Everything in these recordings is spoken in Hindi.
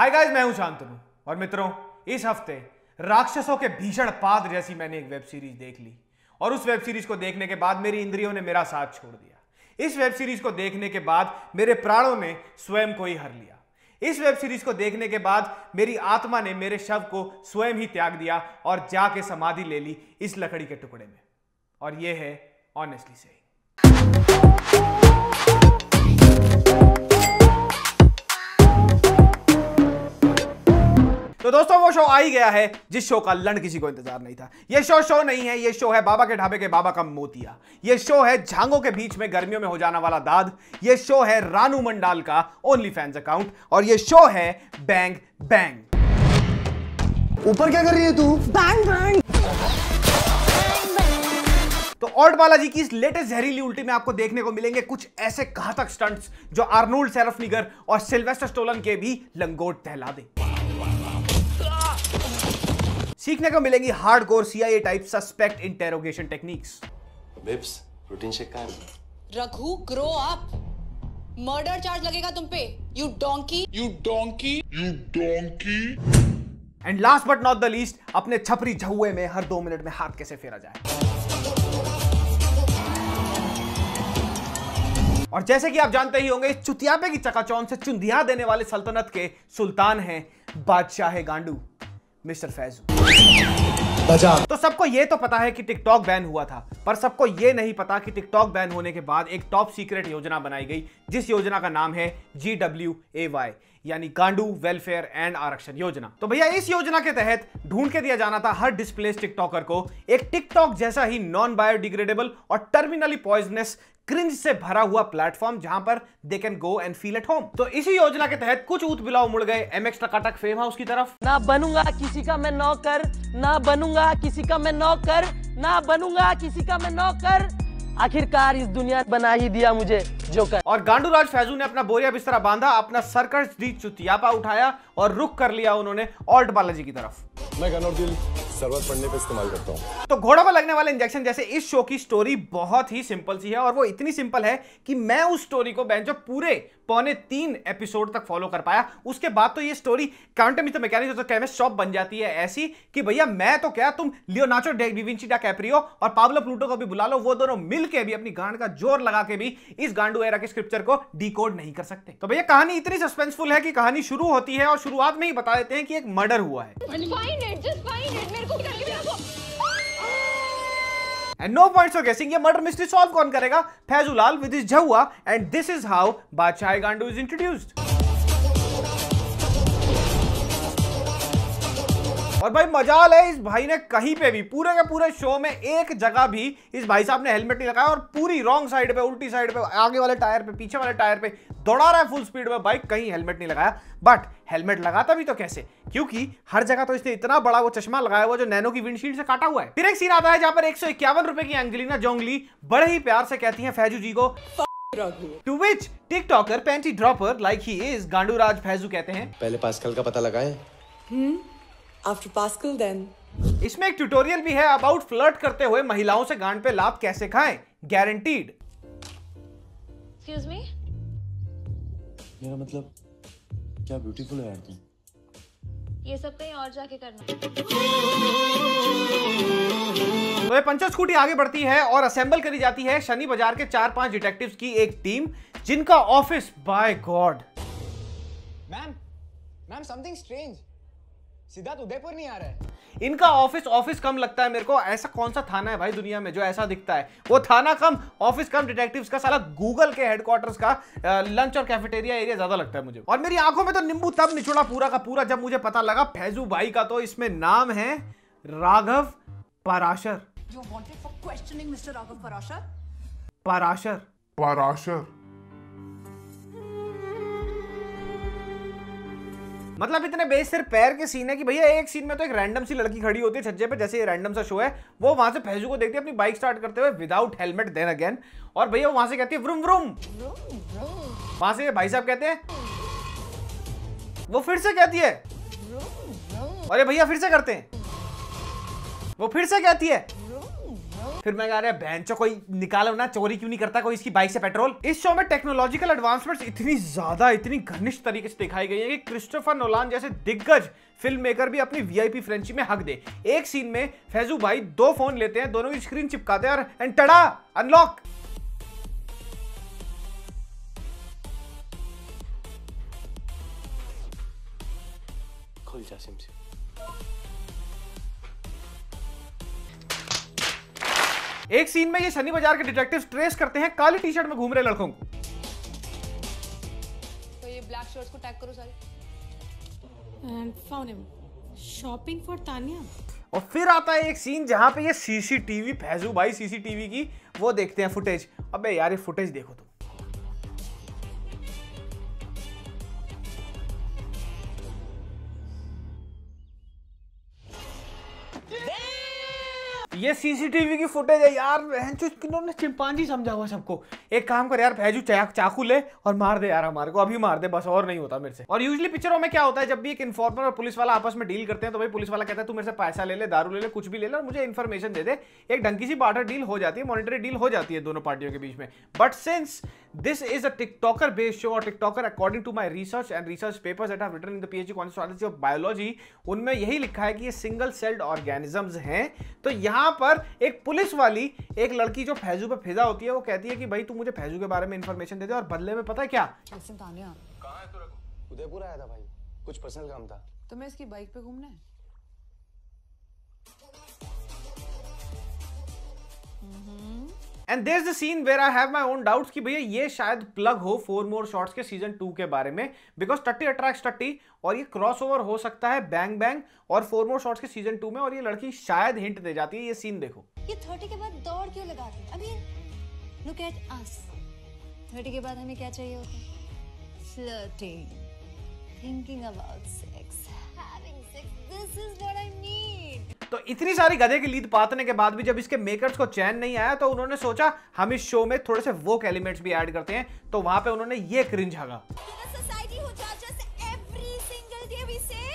हाय गाइस, मैं हूं शांतनु और मित्रों, इस हफ्ते राक्षसों के भीषण पाद जैसी मैंने एक वेब सीरीज देख ली और उस वेब सीरीज को देखने के बाद मेरी इंद्रियों ने मेरा साथ छोड़ दिया। इस वेब सीरीज को देखने के बाद मेरे प्राणों ने स्वयं को ही हर लिया। इस वेब सीरीज को देखने के बाद मेरी आत्मा ने मेरे शव को स्वयं ही त्याग दिया और जाके समाधि ले ली इस लकड़ी के टुकड़े में। और यह है ऑनेस्टली सेइंग। तो दोस्तों, वो शो आ ही गया है जिस शो का लंड किसी को इंतजार नहीं था। ये शो नहीं है, ये शो है बाबा के ढाबे के बाबा का मोतिया। ये शो है झांगों के बीच में गर्मियों में हो जाना वाला दाद। ये शो है रानू मंडाल का ओनली फैंस अकाउंट और ये शो है बैंग बैंग। ऊपर क्या कर रही है तू? Bang bang. तो ऑड बालाजी की इस लेटेस्ट जहरीली उल्टी में आपको देखने को मिलेंगे कुछ ऐसे घातक स्टंट्स जो आर्नोल्ड शेवार्ज़नेगर और सिल्वेस्टर स्टोलन के भी लंगोट टहला दे। सीखने को मिलेंगी hardcore CIA type suspect interrogation techniques. Babes, protein shake का Raghu, grow up. Murder charge लगेगा तुम पे, you donkey. And last but not the least, अपने छपरी झुए में हर 2 मिनट में हाथ कैसे फेरा जाए। और जैसे कि आप जानते ही होंगे, इस चुतियापे की चकाचौंध से चुंधिया देने वाले सल्तनत के सुल्तान हैं बादशाह गांडू, मिस्टर फैजू। तो सबको यह तो पता है कि टिकटॉक बैन हुआ था, पर सबको यह नहीं पता कि टिकटॉक बैन होने के बाद एक टॉप सीक्रेट योजना बनाई गई, जिस योजना का नाम है GWAY, यानी गांडू वेलफेयर एंड आरक्षण योजना। तो भैया, इस योजना के तहत ढूंढ के दिया जाना था हर डिस्प्लेस टिकटॉकर को एक टिकटॉक जैसा ही नॉन बायोडिग्रेडेबल और टर्मिनली पॉइजनस क्रिंज से भरा हुआ प्लेटफॉर्म जहां पर they can go and feel at home. तो इसी योजना के तहत कुछ ऊत बिलाव मुड़ गए MX टकाटक फेम हाउस की तरफ। ना बनूंगा किसी का मैं नौकर, ना बनूंगा किसी का मैं नौकर, ना बनूंगा किसी का मैं नौकर, आखिरकार इस दुनिया बना ही दिया मुझे जोकर। और गांडूराज फैजू ने अपना बोरिया बिस्तरा बांधा, अपना सर्कस दी चुतियापा उठाया और रुख कर लिया उन्होंने ऑल्ट बालाजी की तरफ। मैं गनोडिल जरूरत पड़ने पे इस्तेमाल करता हूं। तो घोड़ों पर लगने वाले इंजेक्शन जैसे इस शो की स्टोरी बहुत ही सिंपल सी है और वो इतनी सिंपल है कि मैं उस स्टोरी को जो पूरे 2.25 एपिसोड तक फॉलो कर पाया। उसके बाद तो ये story quantum the mechanics of the chemist shop बन जाती है ऐसी कि भैया मैं तो क्या, तुम लियोनार्डो डा विंची कैप्रियो और पाब्लो प्लूटो को भी बुला लो, वो दोनों मिलके भी अपनी गांड का जोर लगा के भी इस गांडू एरा के स्क्रिप्चर को डिकोड नहीं कर सकते। तो भैया, कहानी इतनी सस्पेंसफुल है कि कहानी शुरू होती है और शुरुआत में ही बता देते हैं कि एक मर्डर हुआ है। And no points for guessing, ये मर्डर मिस्ट्री सॉल्व कौन करेगा? फैजूलाल with his Zuha, and this is how बादशाह गांडू is introduced। और भाई मजाल है, इस भाई ने कहीं पे भी पूरे के पूरे शो में एक जगह भी इस भाई साहब ने हेलमेट नहीं लगाया और पूरी रॉन्ग साइड पे, उल्टी साइड पे, आगे वाले टायर पे, पीछे वाले टायर पे दौड़ा रहा है फुल स्पीड में बाइक, कहीं हेलमेट नहीं लगाया। बट हेलमेट लगाता भी तो कैसे, क्योंकि हर जगह तो इसने इतना बड़ा वो चश्मा लगाया हुआ जो नैनो की विंडशील्ड से काटा हुआ है। फिर एक सीन आता है जहां पर 151 रुपए की एंजेलिना जोंगली बड़े ही प्यार से कहती है फैजू जी को, to which tiktoker panty dropper like he is गांडूराज फैजू कहते हैं, पहले पास्कल का पता लगाएं। After Pascal then. इसमें एक ट्यूटोरियल भी है अबाउट फ्लर्ट करते हुए महिलाओं से गांड पे लात कैसे खाएं, गारंटीड। Excuse me? मेरा मतलब क्या ब्यूटीफुल है यार तुम। ये सब कहीं और जाके करना। तो ये पंचर स्कूटी आगे बढ़ती है और असेंबल करी जाती है शनि बाजार के 4-5 डिटेक्टिव्स की एक टीम, जिनका office, by God ma'am something strange, Siddharth Udaipur नहीं आ रहा है। इनका ऑफिस कम लगता है मेरे को। ऐसा कौन सा थाना है भाई दुनिया में जो ऐसा दिखता है? वो थाना कम, ऑफिस कम, डिटेक्टिव्स का साला गूगल के हेडक्वार्टर्स का लंच और कैफेटेरिया एरिया ज्यादा लगता है मुझे। और मेरी आंखों में तो नींबू तब निचोड़ा पूरा का पूरा जब मुझे पता लगा फैजू भाई का तो इसमें नाम है Raghav Parashar. You wanted for questioning Mr. Raghav Parashar? Parashar मतलब इतने बेस सिर्फ पैर के सीन है कि भैया एक सीन में तो एक रैंडम सी लड़की खड़ी होती है छज्जे पे, जैसे ये रैंडम सा शो है, वो वहां से फैजू को देखती है अपनी बाइक स्टार्ट करते हुए विदाउट हेलमेट देन अगेन, और भैया वहां से कहती है व्रुम व्रुम। वहां से भाई साहब कहते हैं, वो फिर से कहती है, अरे भैया फिर से करते हैं, वो फिर से कहती है, फिर मैं कह रहा बेंचो कोई निकालो ना, चोरी क्यों नहीं करता कोई इसकी बाइक से पेट्रोल। इस शो में टेक्नोलॉजिकल एडवांसमेंट्स इतनी ज्यादा, इतनी घनिष्ठ तरीके से दिखाई गई है कि क्रिस्टोफर नोलान जैसे दिग्गज फिल्म मेकर भी अपनी वीआईपी फ्रेंडशिप में हक दे। एक सीन में फैजू भाई 2 फोन लेते हैं, दोनों की स्क्रीन चिपकाते हैं और एंड टड़ा अनलॉक। खुल जा सिम। एक सीन में ये शनि बाजार के डिटेक्टिव्स ट्रेस करते हैं काली टी शर्ट में घूम रहे लड़कों को। तो ये ब्लैक शर्ट्स को टैग करो सारे। And found him. Shopping for Tanya. और फिर आता है एक सीन जहां पे ये सीसीटीवी, फैजू भाई सीसीटीवी की वो देखते हैं फुटेज। अबे यार ये फुटेज देखो तुम। ये सीसीटीवी की फुटेज है यार, किन्होंने चिंपांजी समझा हुआ सबको। एक काम कर यार फैजू, चाकू ले और मार दे यार, हमारे को अभी मार दे बस, और नहीं होता मेरे से। और यूजुअली पिक्चरों में क्या होता है, जब भी एक इन्फॉर्मर और पुलिस वाला आपस में डील करते हैं तो भाई पुलिस वाला कहता है तू मेरे से पैसा ले ले, दारू ले ले, कुछ भी ले ले और मुझे इन्फॉर्मेशन दे दे। एक ढंगी सी बार्टर डील हो जाती है, मॉनिटरी डील हो जाती है दोनों पार्टियों के बीच में। But since this is a tiktoker based show, और tiktoker according to my research and research papers that I have written in the PhD constituency of biology, उनमें यही लिखा है कि ये सिंगल सेल्ड ऑर्गेनिजम्स हैं। तो यहां पर एक पुलिस वाली एक लड़की जो फैजू पे फिदा होती है, वो कहती है कि भाई तू मुझे फैजू के बारे में इंफॉर्मेशन दे दे, और बदले में पता है क्या? लिसन तानिया, कहाँ है तू रघु? उदयपुर आया था भाई, कुछ पर्सनल काम था। तुम्हें इसकी बाइक पे घूमना है? And there is the scene where I have my own doubts कि भैया ये शायद प्लग हो 4 मोर शॉट्स के सीजन 2 के बारे में, बिकॉज टट्टी अट्रैक्ट्स टट्टी, और ये क्रॉसओवर हो सकता है बैंग बैंग और 4 मोर शॉट्स के सीजन 2 में, और ये लड़की शायद हिंट दे जाती है। ये सीन देखो। ये 30 के बाद दौड़ क्यों लगाते हैं? अभी लुक एट अस। 30 के बाद हमें क्या चाहिए होता है? Flirting, thinking about sex, having sex, this is what I need. तो इतनी सारी गधे की लीद पातने के बाद भी जब इसके मेकर्स को चैन नहीं आया, तो उन्होंने सोचा हम इस शो में थोड़े से वोक एलिमेंट्स भी ऐड करते हैं, तो वहां पे उन्होंने ये क्रिंज हगा। Society who judges every single day we say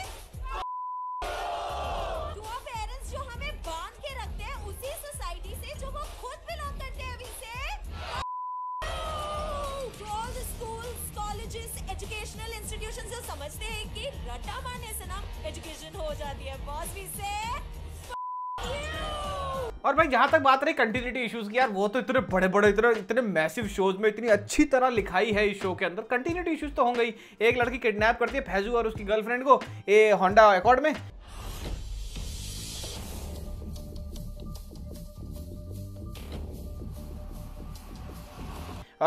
to our parents जो हमें बांध के रखते हैं, उसी सोसाइटी से जो वो खुद बिलोंग करते हैं we say to all the schools, colleges, educational institutions जो समझते हैं कि रट्टा मारने से ना एजुकेशन हो जाती है बॉस, we say और भाई जहां तक बात रही कंटिन्यूटी इश्यूज की, यार वो तो इतने बड़े बड़े इतने मैसिव शोज में इतनी अच्छी तरह लिखाई है इस शो के अंदर, कंटिन्यूटी इश्यूज तो होंगे ही। एक लड़की किडनैप करती है फैजू और उसकी गर्लफ्रेंड को ए होंडा अकॉर्ड में,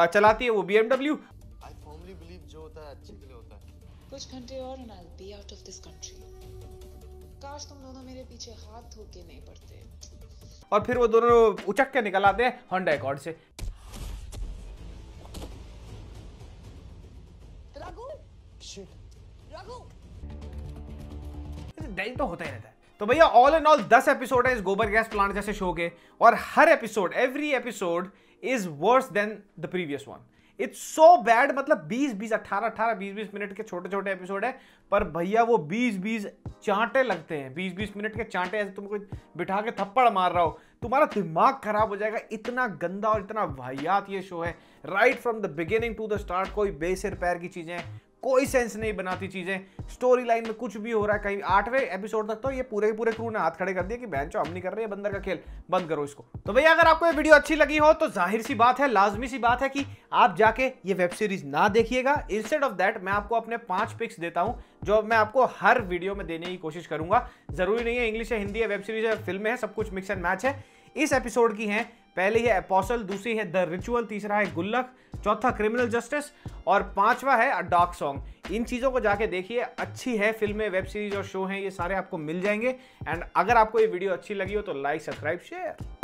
चलाती है वो BMW। I firmly believe जो होता है अच्छे के लिए होता है। कुछ घंटे और and I'll be out of this country. काश तुम दोनों मेरे पीछे हाथ धो के नहीं पड़ते। और फिर वो दोनों उचक के निकल आते हैं होंडा अकॉर्ड से। डैम तो होता ही रहता है। तो भैया ऑल एंड ऑल 10 एपिसोड है इस गोबर गैस प्लांट जैसे शो के, और हर episode, every episode is worse than the previous one. It's so bad, मतलब 20-20, 18-18, 20-20 मिनट के छोटे छोटे एपिसोड है, पर भैया वो 20-20 चांटे लगते हैं, 20-20 मिनट के चांटे, ऐसे तुमको बिठा के थप्पड़ मार रहा हो, तुम्हारा दिमाग खराब हो जाएगा। इतना गंदा और इतना वाहियात ये शो है, right from the beginning to the start. कोई बेसिर पैर की चीजें, कोई सेंस नहीं बनाती चीजें, स्टोरी लाइन में कुछ भी हो रहा है कहीं। 8वें एपिसोड तक तो ये पूरे क्रू ने हाथ खड़े कर दिए कि बेंचो हम नहीं कर रहे हैं बंदर का खेल, बंद करो इसको। तो भैया अगर आपको ये वीडियो अच्छी लगी हो तो जाहिर सी बात है, लाजमी सी बात है कि आप जाके ये वेब सीरीज ना देखिएगा। इंस्टेड ऑफ दैट मैं आपको अपने 5 पिक्स देता हूं जो मैं आपको हर वीडियो में देने की कोशिश करूंगा। जरूरी नहीं है इंग्लिश है, हिंदी है, वेब सीरीज है, फिल्में है, सब कुछ मिक्स एंड मैच है। इस एपिसोड की हैं, पहली है एपोस्टल, दूसरी है द रिचुअल, तीसरा है गुल्लक, चौथा क्रिमिनल जस्टिस और 5वां है अ डॉग सॉन्ग। इन चीज़ों को जाके देखिए, अच्छी है फिल्में, वेब सीरीज और शो हैं, ये सारे आपको मिल जाएंगे। एंड अगर आपको ये वीडियो अच्छी लगी हो तो लाइक, सब्सक्राइब, शेयर।